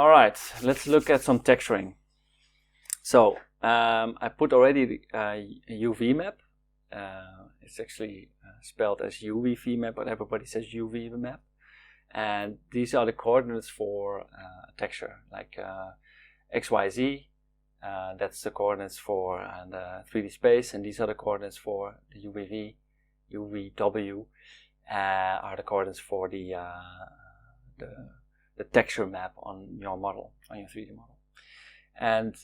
All right, let's look at some texturing. So I put already a UV map. It's actually spelled as UV map, but everybody says UV map. And these are the coordinates for a texture, like XYZ. That's the coordinates for the 3D space, and these are the coordinates for the UVV, UVW, are the coordinates for the texture map on your model, on your 3D model. And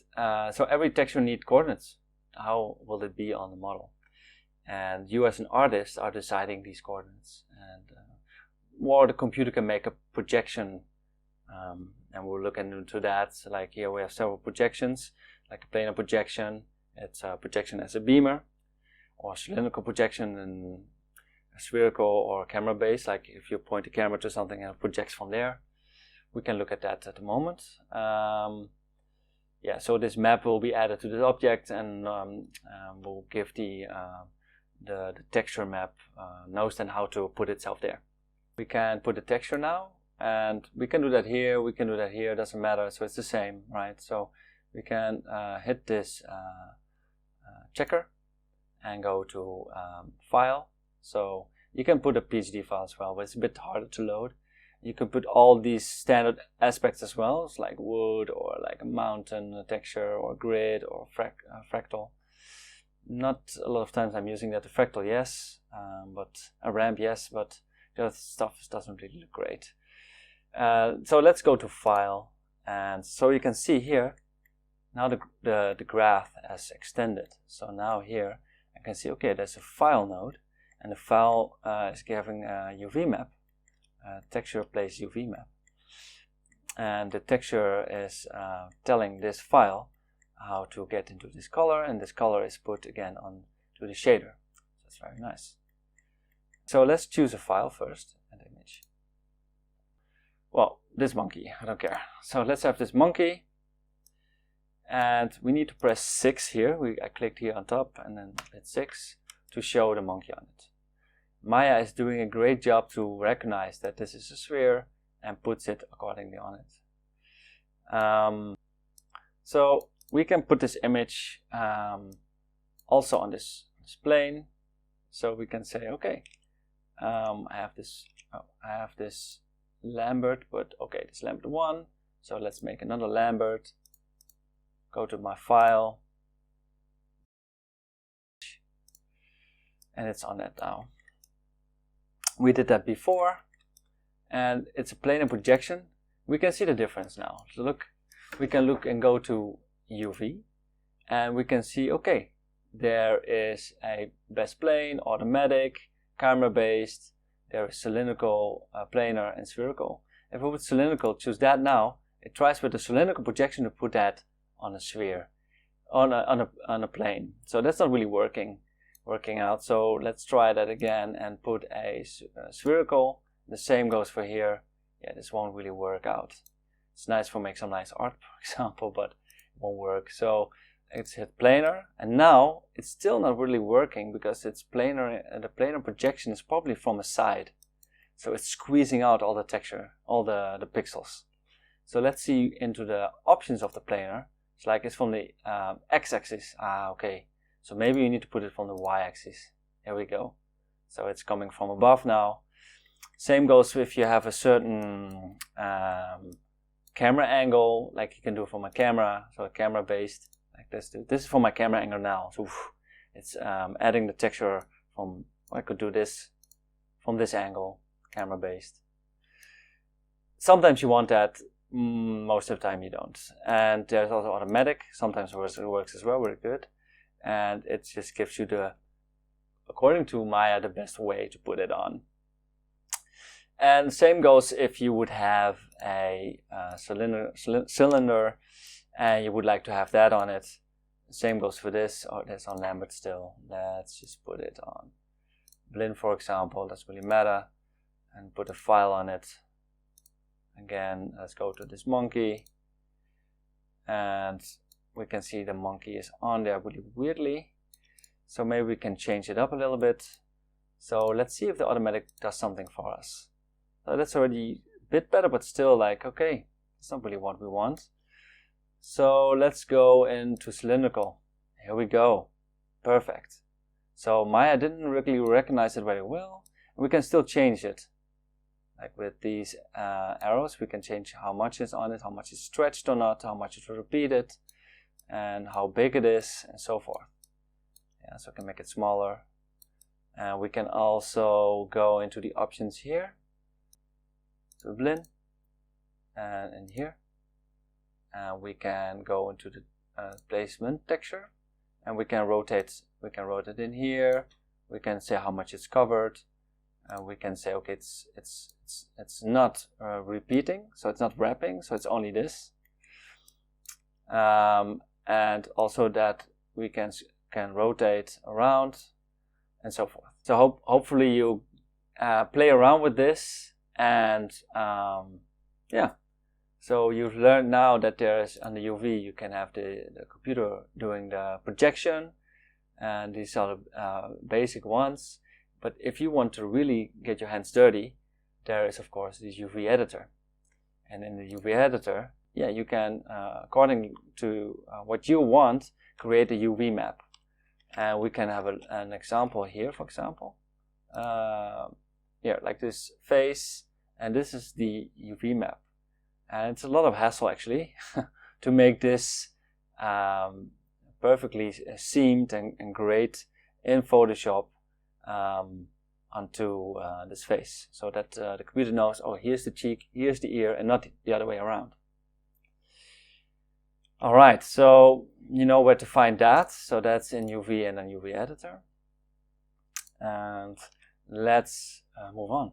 so every texture needs coordinates. How will it be on the model? And you as an artist are deciding these coordinates. And or the computer can make a projection, and we'll look into that. So like here we have several projections, like a planar projection. It's a projection as a beamer, or a cylindrical projection, and a spherical or camera based, like if you point the camera to something and it projects from there. We can look at that at the moment. Yeah, so this map will be added to this object, and will give the texture map knows then how to put itself there. We can put the texture now, and we can do that here, we can do that here, doesn't matter, so it's the same, right? So we can hit this checker and go to File. So you can put a PhD file as well, but it's a bit harder to load. You can put all these standard aspects as well, it's like wood, or like a mountain, a texture, or grid, or fractal. Not a lot of times I'm using that. A fractal, yes, but a ramp, yes, but the other stuff doesn't really look great. So let's go to File, and so you can see here, now the graph has extended. So now here I can see, okay, there's a file node, and the file is giving a UV map. Texture plays UV map, and the texture is telling this file how to get into this color, and this color is put again on to the shader. That's very nice. So let's choose a file first, an image. Well, this monkey, I don't care. So let's have this monkey, and we need to press 6 here. I clicked here on top and then hit 6 to show the monkey on it. Maya is doing a great job to recognize that this is a sphere and puts it accordingly on it. So we can put this image also on this plane. So we can say, okay, I have this Lambert, but okay, this Lambert 1. So let's make another Lambert. Go to my file, and it's on that now. We did that before, and it's a planar projection. We can see the difference now. So look, we can look and go to UV, and we can see, okay, there is a best plane, automatic, camera based, there is cylindrical, planar, and spherical. If we put cylindrical, choose that now, it tries with the cylindrical projection to put that on a sphere, on a plane. So that's not really working out. So let's try that again and put a spherical. The same goes for here. Yeah, this won't really work out. It's nice for make some nice art, for example, but it won't work. So it's hit planar, and now it's still not really working because it's planar, and the planar projection is probably from a side. So it's squeezing out all the texture, all the pixels. So let's see into the options of the planar. It's like it's from the x-axis. Okay. So maybe you need to put it from the y-axis. Here we go. So it's coming from above now. Same goes if you have a certain camera angle, like you can do from a camera, so a camera based, like this. This is from my camera angle now. So it's adding the texture from, I could do this from this angle, camera based. Sometimes you want that, most of the time you don't. And there's also automatic, sometimes it works as well, very good. And it just gives you according to Maya, the best way to put it on. And same goes if you would have a cylinder and you would like to have that on it. Same goes for this. Oh, that's on Lambert still. Let's just put it on Blinn, for example. Doesn't really matter. And put a file on it. Again, let's go to this monkey. And we can see the monkey is on there really weirdly. So maybe we can change it up a little bit. So let's see if the automatic does something for us. So that's already a bit better, but still like, okay, It's not really what we want. So let's go into cylindrical. Here we go. Perfect. So Maya didn't really recognize it very well. We can still change it. Like with these arrows, we can change how much is on it, how much is stretched or not, how much is repeated, and how big it is, and so forth. Yeah, so we can make it smaller. And we can also go into the options here, to blend, and in here. And we can go into the placement texture, and we can rotate. We can rotate in here. We can say how much it's covered. We can say, okay, it's not repeating, so it's not wrapping, so it's only this. And also that we can rotate around and so forth. So hopefully you play around with this, and yeah. So you've learned now that there's on the UV you can have the computer doing the projection, and these are the basic ones. But if you want to really get your hands dirty, there is of course this UV editor. And in the UV editor, yeah, you can, according to what you want, create a UV map. And we can have an example here, for example. Here, like this face, and this is the UV map. And it's a lot of hassle actually to make this perfectly seamed and great in Photoshop onto this face, so that the computer knows, oh, here's the cheek, here's the ear, and not the other way around. Alright, so you know where to find that. So that's in UV and then UV editor. And let's move on.